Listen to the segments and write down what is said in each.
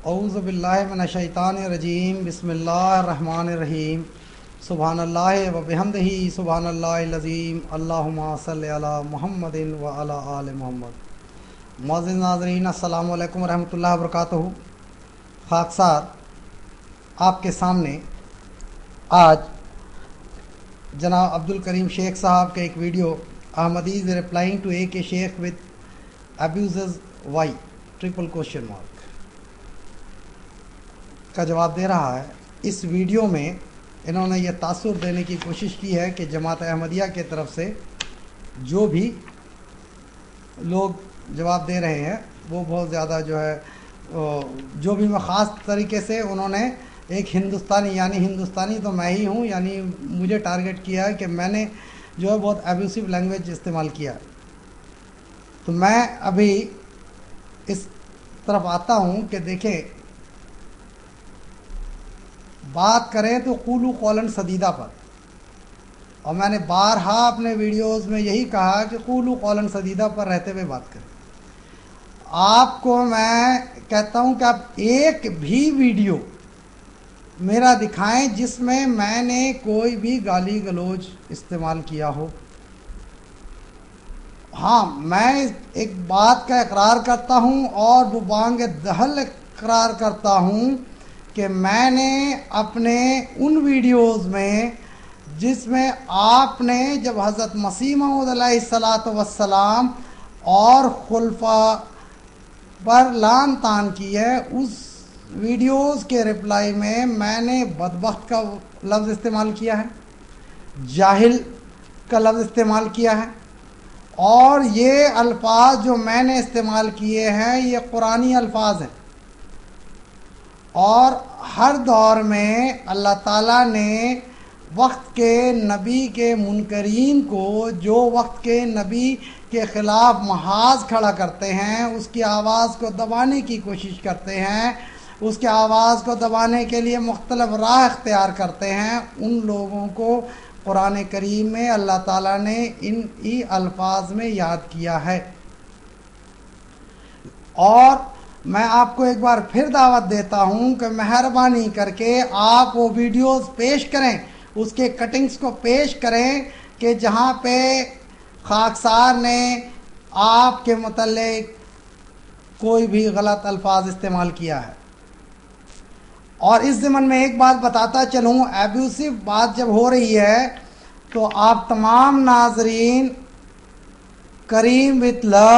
اعوذ باللہ من الشیطان الرجیم بسم اللہ الرحمن الرحیم سبحان اللہ و بحمدہ سبحان اللہ العظیم اللہم صلی علی محمد و علی آل محمد۔ معزز ناظرین السلام علیکم ورحمۃ اللہ وبرکاتہ۔ خاکسار آپ کے سامنے آج جناب عبدالکریم شیخ صاحب کا ایک video Ahmadis replying to a کے شیخ with abuses why triple question mark کا جواب دے رہا ہے۔ اس ویڈیو میں انہوں نے یہ تاثر دینے کی کوشش کی ہے کہ جماعت احمدیہ کے طرف سے جو بھی لوگ جواب دے رہے ہیں وہ بہت زیادہ جو بھی میں خاص طریقے سے انہوں نے ایک ہندوستانی تو میں ہی ہوں، یعنی مجھے ٹارگٹ کیا ہے کہ میں نے جو ہے بہت ایبیوسو لینگویج استعمال کیا ہے۔ تو میں ابھی اس طرف آتا ہوں کہ دیکھیں، بات کریں تو قولوا قولا سدیدا پر، اور میں نے بارہا اپنے ویڈیوز میں یہی کہا کہ قولوا قولا سدیدا پر رہتے ہوئے بات کریں۔ آپ کو میں کہتا ہوں کہ آپ ایک بھی ویڈیو میرا دکھائیں جس میں نے کوئی بھی گالی گلوچ استعمال کیا ہو۔ ہاں، میں ایک بات کا اقرار کرتا ہوں اور وہ بانگ دہل اقرار کرتا ہوں کہ میں نے اپنے ان ویڈیوز میں جس میں آپ نے جب حضرت مسیح موعود علیہ السلام اور خلفاء پر لعن طعن کی ہے، اس ویڈیوز کے رپلائی میں نے بدبخت کا لفظ استعمال کیا ہے، جاہل کا لفظ استعمال کیا ہے، اور یہ الفاظ جو میں نے استعمال کیے ہیں یہ قرآنی الفاظ ہیں۔ اور ہر دور میں اللہ تعالیٰ نے وقت کے نبی کے منکرین کو، جو وقت کے نبی کے خلاف محاذ کھڑا کرتے ہیں، اس کی آواز کو دبانے کی کوشش کرتے ہیں، اس کی آواز کو دبانے کے لیے مختلف راہ اختیار کرتے ہیں، ان لوگوں کو قرآن کریم میں اللہ تعالیٰ نے ان ہی الفاظ میں یاد کیا ہے۔ اور میں آپ کو ایک بار پھر دعوت دیتا ہوں کہ مہربانی کر کے آپ وہ ویڈیوز پیش کریں، اس کے کٹنگز کو پیش کریں کہ جہاں پہ خاکسار نے آپ کے متعلق کوئی بھی غلط الفاظ استعمال کیا ہے۔ اور اس ضمن میں ایک بات بتاتا چلوں، ایبیوسو بات جب ہو رہی ہے تو آپ تمام ناظرین کریم وتھ لو،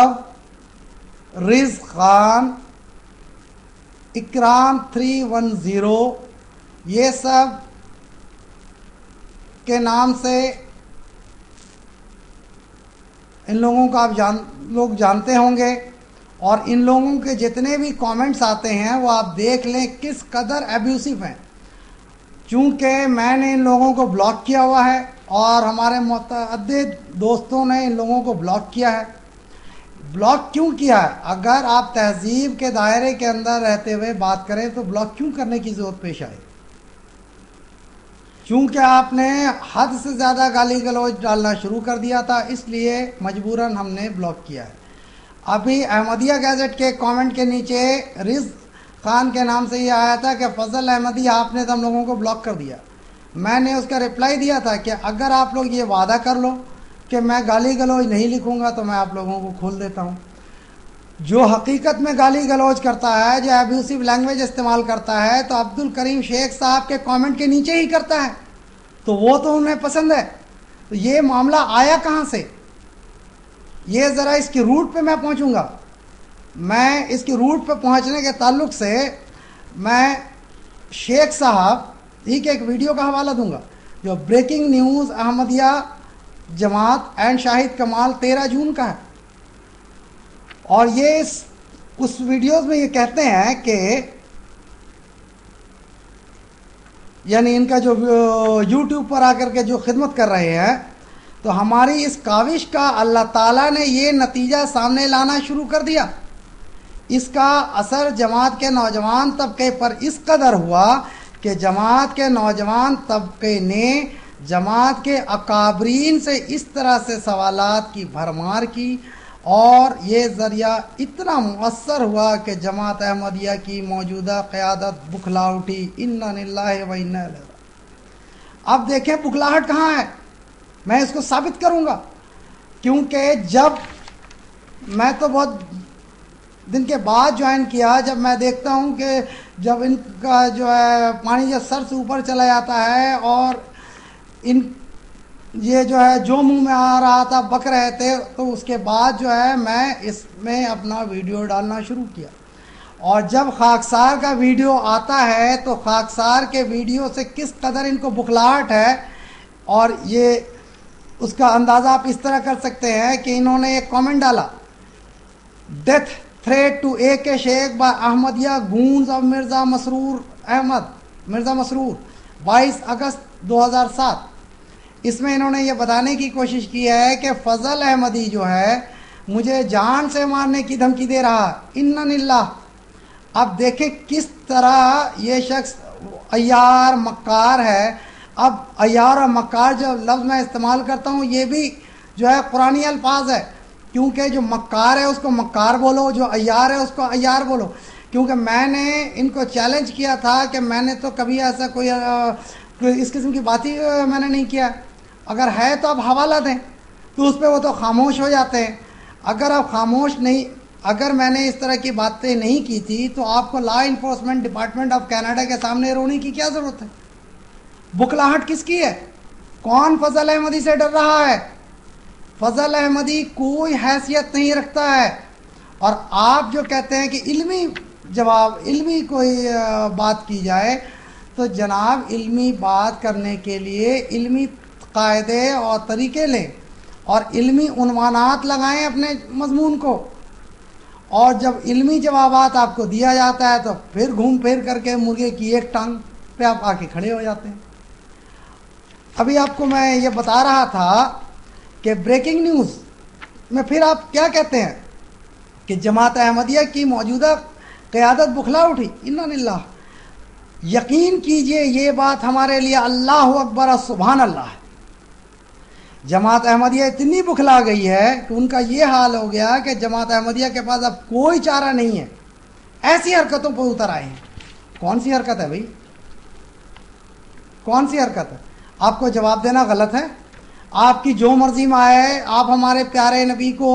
رزق خان، اکرام 310، یہ سب کے نام سے ان لوگوں کو آپ لوگ جانتے ہوں گے، اور ان لوگوں کے جتنے بھی کامنٹس آتے ہیں وہ آپ دیکھ لیں کس قدر ایبیوسو ہیں۔ چونکہ میں نے ان لوگوں کو بلاک کیا ہوا ہے اور ہمارے متعدد دوستوں نے ان لوگوں کو بلاک کیا ہے۔ بلاک کیوں کیا ہے؟ اگر آپ تہذیب کے دائرے کے اندر رہتے ہوئے بات کریں تو بلاک کیوں کرنے کی ضرورت پیش آئی؟ چونکہ آپ نے حد سے زیادہ گالی گلوچ ڈالنا شروع کر دیا تھا، اس لیے مجبوراً ہم نے بلاک کیا ہے۔ ابھی احمدیہ گیزٹ کے کامنٹ کے نیچے رزق خان کے نام سے یہ آیا تھا کہ فضل احمدی آپ نے تو ہم لوگوں کو بلاک کر دیا۔ میں نے اس کا رپلائی دیا تھا کہ اگر آپ لوگ یہ وعدہ کر لو کہ میں گالی گلوچ نہیں لکھوں گا تو میں آپ لوگوں کو کھول دیتا ہوں۔ جو حقیقت میں گالی گلوچ کرتا ہے، جو ایبیوسو لینگویج استعمال کرتا ہے، تو عبدالکریم شیخ صاحب کے کامنٹ کے نیچے ہی کرتا ہے، تو وہ تو انہیں پسند ہے۔ تو یہ معاملہ آیا کہاں سے؟ یہ ذرا اس کی روٹ پہ میں پہنچوں گا۔ میں اس کی روٹ پہ پہنچنے کے تعلق سے میں شیخ صاحب ہی کے ایک ویڈیو کا حوالہ دوں گا، جو بریکنگ نیوز احمدیہ جماعت اینڈ شاہد کمال 13 جون کا ہے، اور یہ اس ویڈیوز میں یہ کہتے ہیں کہ یعنی ان کا جو یوٹیوب پر آ کر کے جو خدمت کر رہے ہیں، تو ہماری اس کاوش کا اللہ تعالیٰ نے یہ نتیجہ سامنے لانا شروع کر دیا۔ اس کا اثر جماعت کے نوجوان طبقے پر اس قدر ہوا کہ جماعت کے نوجوان طبقے نے جماعت کے اکابرین سے اس طرح سے سوالات کی بھرمار کی اور یہ ذریعہ اتنا مؤثر ہوا کہ جماعت احمدیہ کی موجودہ قیادت بکھلا اٹھی. انا للہ و انا الیہ. اب دیکھیں بکھلاہٹ کہاں ہے. میں اس کو ثابت کروں گا، کیونکہ جب میں تو بہت دن کے بعد جوائن کیا، جب میں دیکھتا ہوں کہ جب ان کا جو ہے پانی جب سر سے اوپر چلا جاتا ہے اور ان یہ جو ہے جو منہ میں آ رہا تھا بک رہے تھے، تو اس کے بعد جو ہے میں اس میں اپنا ویڈیو ڈالنا شروع کیا. اور جب خاکسار کا ویڈیو آتا ہے تو خاکسار کے ویڈیو سے کس قدر ان کو بکھلاہٹ ہے، اور یہ اس کا اندازہ آپ اس طرح کر سکتے ہیں کہ انہوں نے ایک کامنٹ ڈالا، ڈیتھ تھریٹ ٹو اے کے شیخ بائی احمدیہ گونز آف مرزا مسرور احمد، مرزا مسرور، 22 اگست 2007. اس میں انہوں نے یہ بتانے کی کوشش کی ہے کہ فضل احمدی جو ہے مجھے جان سے مارنے کی دھمکی دے رہا. انا للہ. اب دیکھیں کس طرح یہ شخص عیار مکار ہے. اب عیار اور مکار جو لفظ میں استعمال کرتا ہوں یہ بھی جو ہے قرآنی الفاظ ہے، کیونکہ جو مکار ہے اس کو مکار بولو، جو عیار ہے اس کو عیار بولو. کیونکہ میں نے ان کو چیلنج کیا تھا کہ میں نے تو کبھی ایسا کوئی اس قسم کی بات ہی میں نے نہیں کیا. اگر ہے تو آپ حوالہ دیں، تو اس پہ وہ تو خاموش ہو جاتے ہیں. اگر آپ خاموش نہیں، اگر میں نے اس طرح کی باتیں نہیں کی تھی تو آپ کو law enforcement department of Canada کے سامنے رونے کی کیا ضرورت ہے؟ بکھلاہٹ کس کی ہے؟ کون فضل احمدی سے ڈر رہا ہے؟ فضل احمدی کوئی حیثیت نہیں رکھتا ہے. اور آپ جو کہتے ہیں کہ علمی جواب، علمی کوئی بات کی جائے، تو جناب علمی بات کرنے کے لیے علمی قاعدے اور طریقے لیں اور علمی عنوانات لگائیں اپنے مضمون کو. اور جب علمی جوابات آپ کو دیا جاتا ہے تو پھر گھوم پھر کر کے مرغے کی ایک ٹانگ پہ آپ آ کے کھڑے ہو جاتے ہیں. ابھی آپ کو میں یہ بتا رہا تھا کہ بریکنگ نیوز میں پھر آپ کیا کہتے ہیں کہ جماعت احمدیہ کی موجودہ قیادت بکھلا اٹھی. انا للہ. یقین کیجئے یہ بات ہمارے لیے اللہ اکبر اور سبحان اللہ ہے. جماعت احمدیہ اتنی بکھلا گئی ہے کہ ان کا یہ حال ہو گیا کہ جماعت احمدیہ کے پاس اب کوئی چارہ نہیں ہے. ایسی حرکتوں پر اتر آئے ہیں. کون سی حرکت ہے بھائی؟ کون سی حرکت ہے؟ آپ کو جواب دینا غلط ہے. آپ کی جو مرضی میں آئے، آپ ہمارے پیارے نبی کو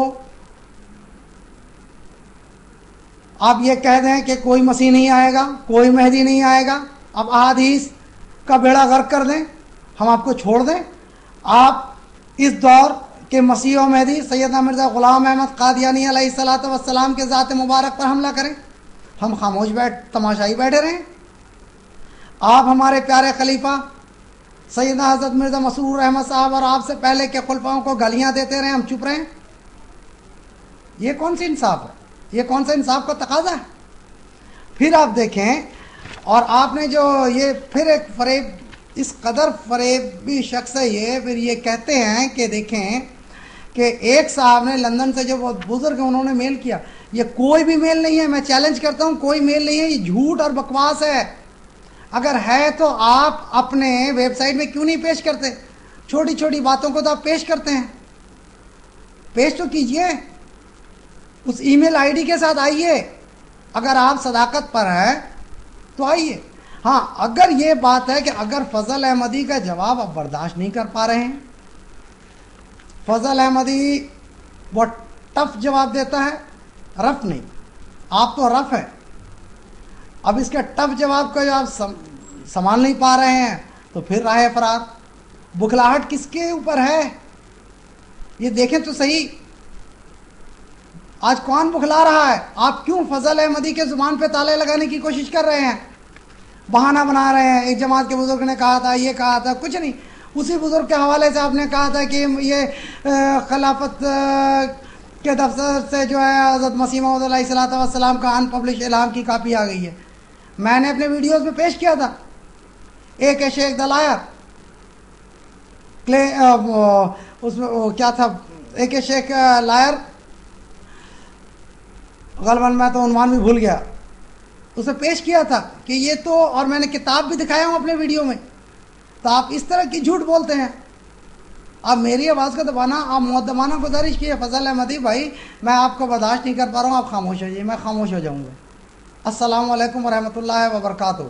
آپ یہ کہہ دیں کہ کوئی مسیح نہیں آئے گا، کوئی مہدی نہیں آئے گا، اب احادیث کا بیڑا غرق کر دیں، ہم آپ کو چھوڑ دیں. آپ اس دور کے مسیح و مہدی سیدنا مرزا غلام احمد قادیانی علیہ الصلوۃ والسلام کے ذات مبارک پر حملہ کریں، ہم خاموش تماشائی بیٹھے رہیں. آپ ہمارے پیارے خلیفہ سیدنا حضرت مرزا مسرور احمد صاحب اور آپ سے پہلے کے خلفاؤں کو گالیاں دیتے رہیں، ہم چپ رہیں. یہ کون سی انصاف ہے؟ یہ کون سا انصاف کا تقاضا ہے؟ پھر آپ دیکھیں، اور آپ نے جو یہ پھر ایک فریب، اس قدر فریبی شخص ہے یہ، پھر یہ کہتے ہیں کہ دیکھیں کہ ایک صاحب نے لندن سے جو بہت بزرگ ہیں انہوں نے میل کیا. یہ کوئی بھی میل نہیں ہے، میں چیلنج کرتا ہوں، کوئی میل نہیں ہے، یہ جھوٹ اور بکواس ہے. اگر ہے تو آپ اپنے ویب سائٹ میں کیوں نہیں پیش کرتے؟ چھوٹی چھوٹی باتوں کو تو آپ پیش کرتے ہیں، پیش تو کیجئے. اس ای میل آئی ڈی کے ساتھ آئیے. اگر آپ صداقت پر ہیں تو آئیے. ہاں، اگر یہ بات ہے کہ اگر فضل احمدی کا جواب آپ برداشت نہیں کر پا رہے ہیں، فضل احمدی بہت ٹف جواب دیتا ہے، رف نہیں. آپ تو رف ہیں. اب اس کے ٹف جواب کو جو آپ سنبھال نہیں پا رہے ہیں تو پھر راہ فرار. بکھلاہٹ کس کے اوپر ہے یہ دیکھیں تو صحیح. آج کون بکھلا رہا ہے؟ آپ کیوں فضل احمدی کے زبان پہ تالے لگانے کی کوشش کر رہے ہیں، بہانہ بنا رہے ہیں؟ ایک جماعت کے بزرگ نے کہا تھا، یہ کہا تھا، کچھ نہیں. اسی بزرگ کے حوالے سے آپ نے کہا تھا کہ یہ خلافت کے دفتر سے جو ہے حضرت مسیح موعود علیہ الصلوۃ والسلام کا ان پبلش اعلان کی کاپی آ گئی ہے. میں نے اپنے ویڈیوز میں پیش کیا تھا. ایک ہے شیخ دلائر، اس میں کیا تھا، ایک ہے شیخ لائر، غالباً میں تو عنوان بھی بھول گیا، اسے پیش کیا تھا کہ یہ تو، اور میں نے کتاب بھی دکھایا ہوں اپنے ویڈیو میں. تو آپ اس طرح کی جھوٹ بولتے ہیں. آپ میری آواز کا دبانا، آپ مؤدبانہ گزارش کیے فضل احمدی بھائی، میں آپ کو برداشت نہیں کر پا رہا ہوں، آپ خاموش ہو جائیے، میں خاموش ہو جاؤں گا۔ السلام علیکم ورحمۃ اللہ وبرکاتہ۔